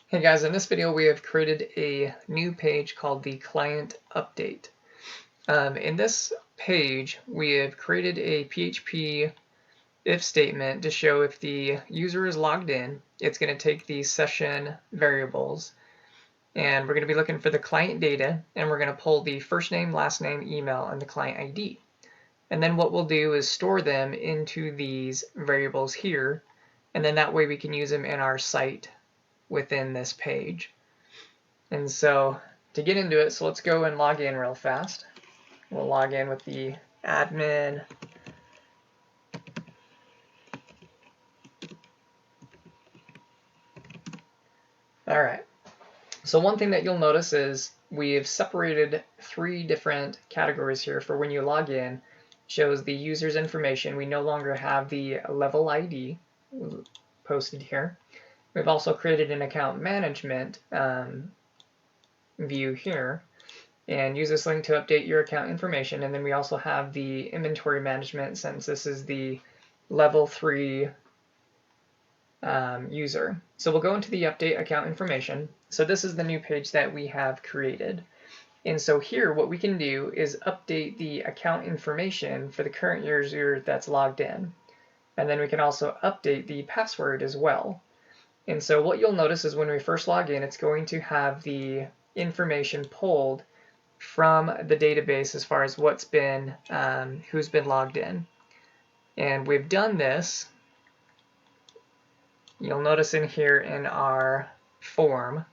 Hey guys, in this video we have created a new page called the client update. In this page we have created a PHP if statement to show if the user is logged in, it's going to take the session variables and we're going to be looking for the client data, and we're going to pull the first name, last name, email, and the client ID. And then what we'll do is store them into these variables here, and then that way we can use them in our site within this page. And so to get into it, so let's go and log in real fast. We'll log in with the admin. All right. So one thing that you'll notice is we've separated 3 different categories here for when you log in. Shows the user's information. We no longer have the level ID posted here. We've also created an account management view here, and use this link to update your account information. And then we also have the inventory management, since this is the level 3 user. So we'll go into the update account information. So this is the new page that we have created. And so here what we can do is update the account information for the current user that's logged in. And then we can also update the password as well. And so what you'll notice is when we first log in, it's going to have the information pulled from the database as far as what's been, who's been logged in. And we've done this. You'll notice in here in our form.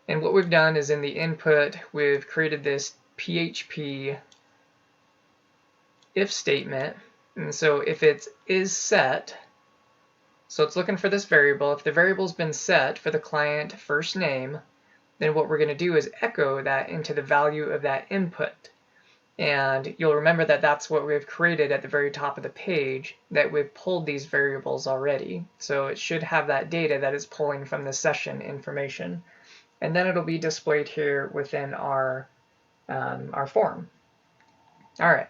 And what we've done is in the input, we've created this PHP if statement. And so if it is set, so it's looking for this variable. If the variable's been set for the client first name, then what we're going to do is echo that into the value of that input. And you'll remember that that's what we've created at the very top of the page, that we've pulled these variables already. So it should have that data that is pulling from the session information. And then it'll be displayed here within our form. All right,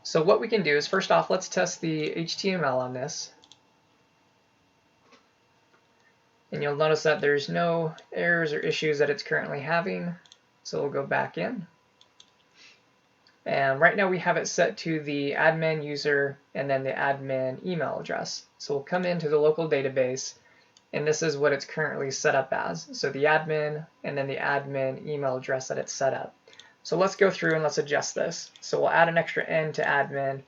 so what we can do is, first off, let's test the HTML on this. And you'll notice that there's no errors or issues that it's currently having. So we'll go back in. And right now we have it set to the admin user and then the admin email address. So we'll come into the local database, and this is what it's currently set up as. So the admin and then the admin email address that it's set up. So let's go through and let's adjust this. So we'll add an extra N to admin,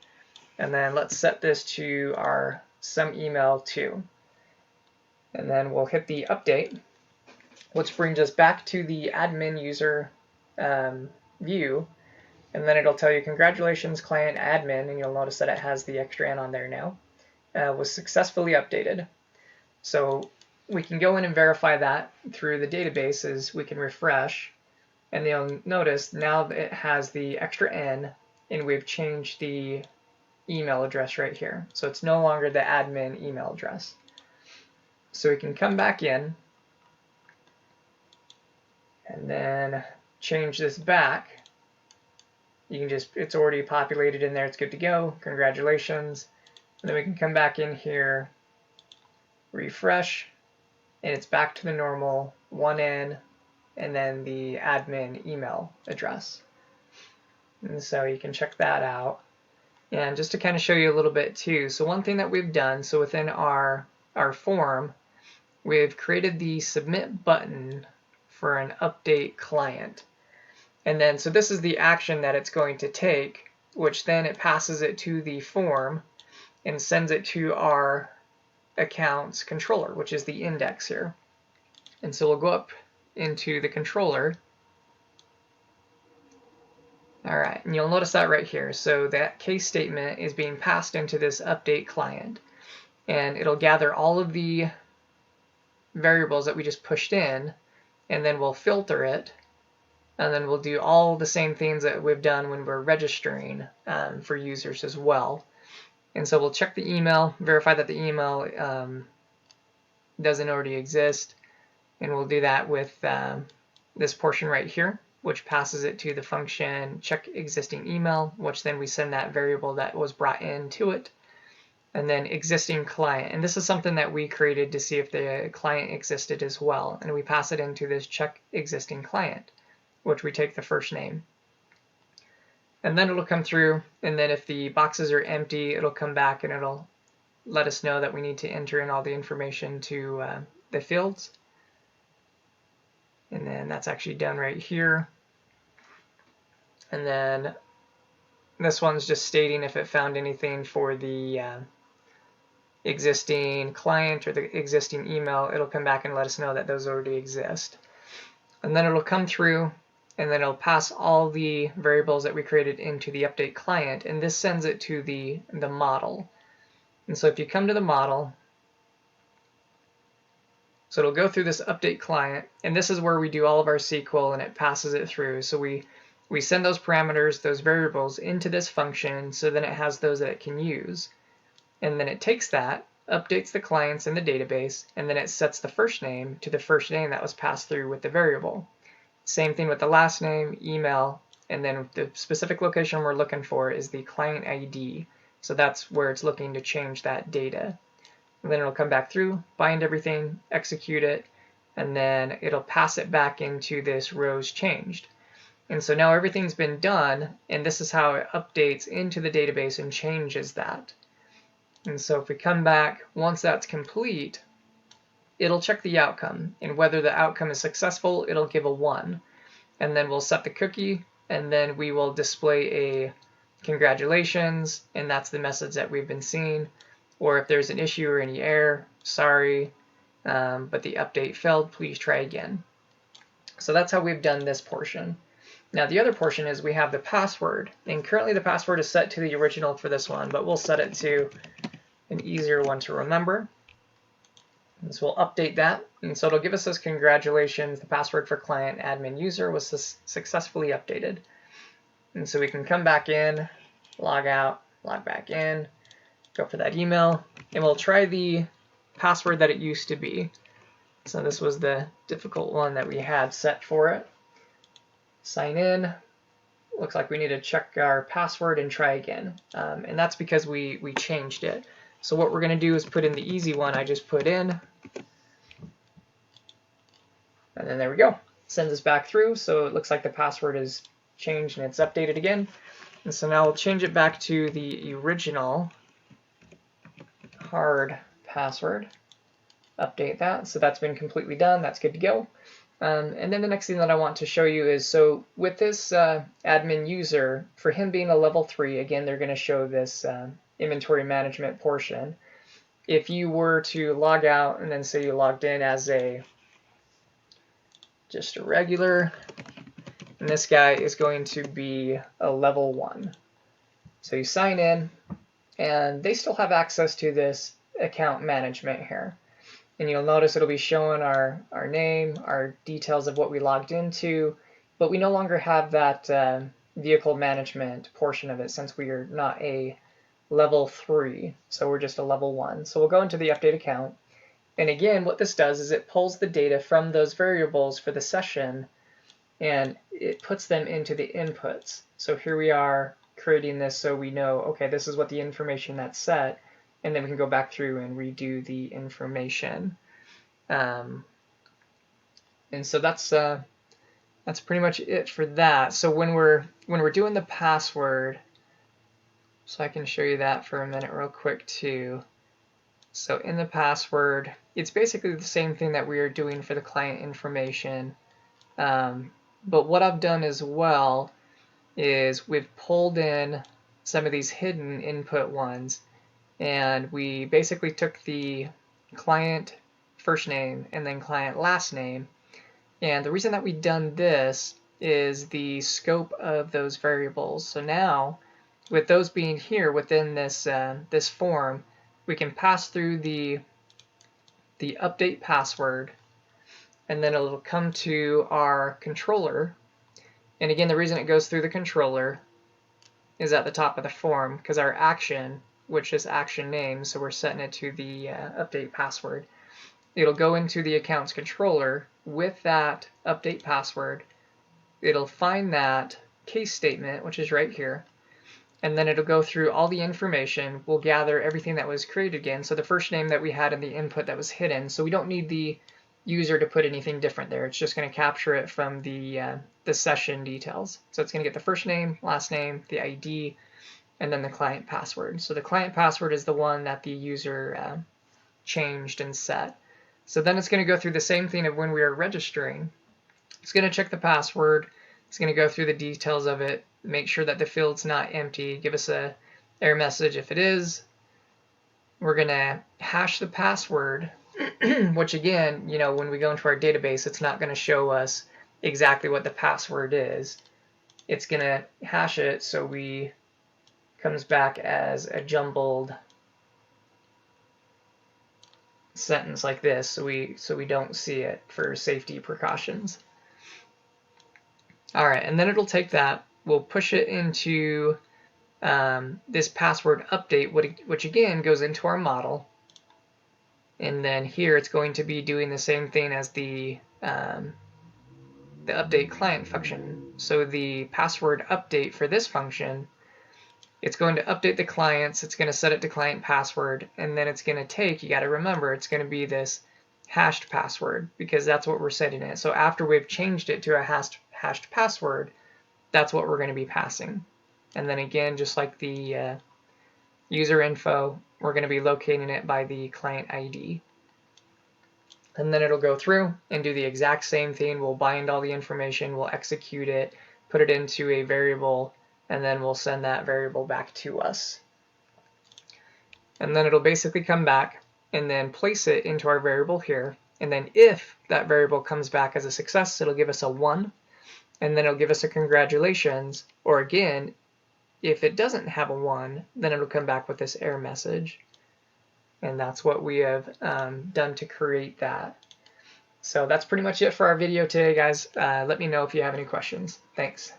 and then let's set this to our some email too. And then we'll hit the update, which brings us back to the admin user view. And then it'll tell you, congratulations, client admin, and you'll notice that it has the extra N on there now. Was successfully updated. So we can go in and verify that through the databases. We can refresh, and you'll notice now that it has the extra N, and we've changed the email address right here. So it's no longer the admin email address. So we can come back in and then change this back. You can just, it's already populated in there, it's good to go, congratulations. And then we can come back in here, refresh, and it's back to the normal 1N and then the admin email address. And so you can check that out. And just to kind of show you a little bit too, so one thing that we've done, so within our form, we've created the submit button for an update client. And then, so this is the action that it's going to take, which then it passes it to the form and sends it to our accounts controller, which is the index here. And so we'll go up into the controller. All right, and you'll notice that right here. So that case statement is being passed into this update client, and it'll gather all of the variables that we just pushed in, and then we'll filter it. And then we'll do all the same things that we've done when we're registering for users as well. And so we'll check the email, verify that the email doesn't already exist. And we'll do that with this portion right here, which passes it to the function check existing email, which then we send that variable that was brought in to it. and then existing client. And this is something that we created to see if the client existed as well. And we pass it into this check existing client, which we take the first name. And then it'll come through, and then if the boxes are empty, it'll come back and it'll let us know that we need to enter in all the information to the fields. And then that's actually done right here. And then this one's just stating if it found anything for the existing client or the existing email. It'll come back and let us know that those already exist. And then it'll come through, and then it'll pass all the variables that we created into the update client, and this sends it to the model. And so if you come to the model, so it'll go through this update client, and this is where we do all of our SQL, and it passes it through. So we send those parameters, those variables, into this function, so then it has those that it can use. And then it takes that, updates the clients in the database, and then it sets the first name to the first name that was passed through with the variable. Same thing with the last name, email, and then the specific location we're looking for is the client ID. So that's where it's looking to change that data. And then it'll come back through, bind everything, execute it, and then it'll pass it back into this rows changed. And so now everything's been done, and this is how it updates into the database and changes that. And so if we come back, once that's complete, it'll check the outcome, and whether the outcome is successful, it'll give a 1. And then we'll set the cookie, and then we will display a congratulations, and that's the message that we've been seeing. Or if there's an issue or any error, sorry, but the update failed, please try again. So that's how we've done this portion. Now the other portion is we have the password, and currently the password is set to the original for this one, but we'll set it to an easier one to remember. And so we'll update that, and so it'll give us this congratulations, the password for client admin user was successfully updated. And so we can come back in, log out, log back in, go for that email, and we'll try the password that it used to be. So this was the difficult one that we had set for it. Sign in. Looks like we need to check our password and try again. And that's because we changed it. So what we're going to do is put in the easy one I just put in. And then there we go. Sends us back through. So it looks like the password is changed and it's updated again. And so now we'll change it back to the original hard password. Update that. So that's been completely done. That's good to go. And then the next thing that I want to show you is, so with this admin user, for him being a level 3, again, they're going to show this inventory management portion. If you were to log out and then say you logged in as just a regular, and this guy is going to be a level 1. So you sign in, and they still have access to this account management here. And you'll notice it'll be showing our name, our details of what we logged into, but we no longer have that vehicle management portion of it since we are not a level 3, so we're just a level 1. So we'll go into the update account, and again what this does is it pulls the data from those variables for the session and it puts them into the inputs. So here we are creating this so we know, okay, this is what the information that's set, and then we can go back through and redo the information. And so that's pretty much it for that. So when we're doing the password, so I can show you that for a minute real quick too. So in the password, it's basically the same thing that we are doing for the client information. But what I've done as well is we've pulled in some of these hidden input ones, and we basically took the client first name and then client last name. And the reason that we've done this is the scope of those variables. So now, with those being here within this this form, we can pass through the update password, and then it'll come to our controller. And again, the reason it goes through the controller is at the top of the form, because our action, which is action name, so we're setting it to the update password. It'll go into the accounts controller with that update password. It'll find that case statement, which is right here, and then it'll go through all the information. We'll gather everything that was created again. So the first name that we had in the input that was hidden. So we don't need the user to put anything different there. It's just going to capture it from the session details. So it's going to get the first name, last name, the ID, and then the client password. So the client password is the one that the user changed and set. So then it's going to go through the same thing of when we are registering. It's going to check the password. It's going to go through the details of it, make sure that the field's not empty, give us a error message if it is. We're going to hash the password, which again, when we go into our database, it's not going to show us exactly what the password is. It's going to hash it so we comes back as a jumbled sentence like this, so we don't see it for safety precautions. All right, and then it'll take that, we'll push it into this password update, which again goes into our model. And then here it's going to be doing the same thing as the update client function. So the password update for this function, it's going to update the clients, it's going to set it to client password, and then it's going to take, you got to remember, it's going to be this hashed password, because that's what we're setting it. So after we've changed it to a hashed password, that's what we're going to be passing. And then again, just like the user info, we're going to be locating it by the client ID. And then it'll go through and do the exact same thing. We'll bind all the information, we'll execute it, put it into a variable, and then we'll send that variable back to us. And then it'll basically come back and then place it into our variable here. And then if that variable comes back as a success, it'll give us a 1, and then it'll give us a congratulations. Or again, if it doesn't have a 1, then it'll come back with this error message. And that's what we have done to create that. So that's pretty much it for our video today, guys. Let me know if you have any questions. Thanks.